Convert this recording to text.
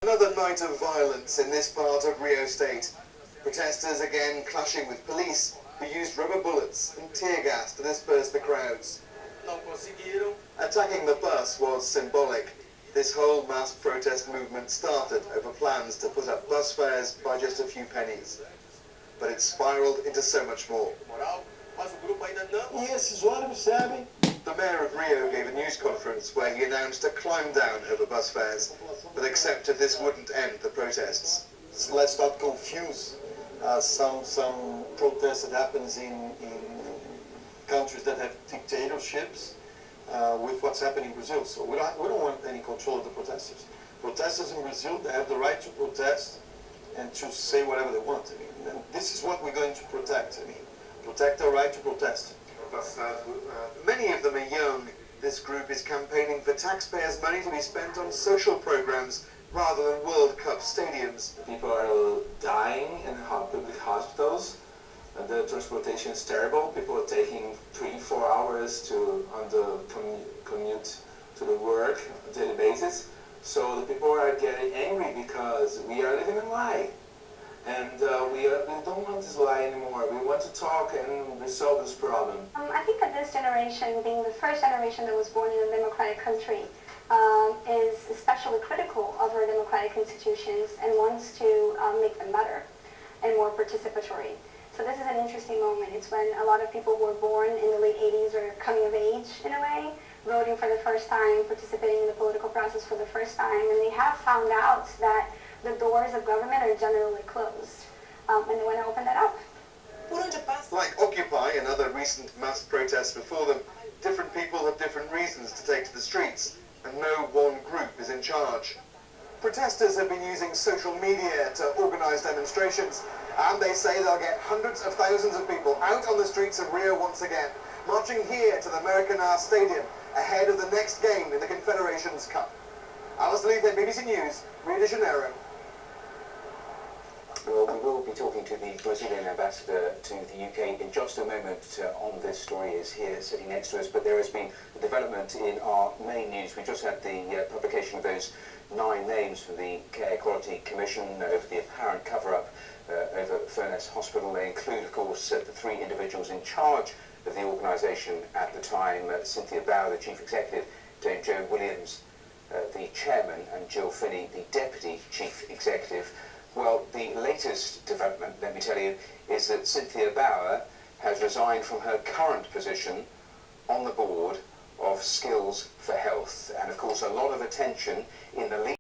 Another night of violence in this part of Rio State. Protesters again clashing with police who used rubber bullets and tear gas to disperse the crowds. Attacking the bus was symbolic. This whole mass protest movement started over plans to put up bus fares by just a few pennies. But it spiraled into so much more. The mayor of Rio gave a news conference where he announced a climb down over bus fares, but accepted this wouldn't end the protests. Let's not confuse some protests that happens in countries that have dictatorships with what's happening in Brazil. So we don't want any control of the protesters. Protesters in Brazil, they have the right to protest and to say whatever they want. And this is what we're going to protect. Protect the right to protest. Many of them are young. This group is campaigning for taxpayers' money to be spent on social programs rather than World Cup stadiums. People are dying in public hospitals. The transportation is terrible. People are taking 3-4 hours on the commute to the work on a daily basis. So the people are getting angry because we are living a lie. And we don't want this lie anymore. We want to talk and resolve this problem. I think that this generation, being the first generation that was born in a democratic country, is especially critical of our democratic institutions and wants to make them better and more participatory. So this is an interesting moment. It's when a lot of people who were born in the late 80s are coming of age, in a way, voting for the first time, participating in the political process for the first time, and they have found out that the doors of government are generally closed, and they want to open that up. Like Occupy and other recent mass protests before them, different people have different reasons to take to the streets, and no one group is in charge. Protesters have been using social media to organize demonstrations, and they say they'll get hundreds of thousands of people out on the streets of Rio once again, marching here to the Maracanã Stadium ahead of the next game in the Confederations Cup. Alistair Leith, BBC News, Rio de Janeiro. Well, we will be talking to the Brazilian ambassador to the UK in just a moment on this story. Is here sitting next to us, but there has been a development in our main news. We just had the publication of those 9 names from the Care Equality Commission over the apparent cover-up over Furness Hospital. They include, of course, the 3 individuals in charge of the organisation at the time, Cynthia Bauer, the chief executive, Dame Jo Williams, the chairman, and Jill Finney, the deputy chief executive. Well, the latest development, let me tell you, is that Cynthia Bauer has resigned from her current position on the board of Skills for Health. And of course, a lot of attention in the lead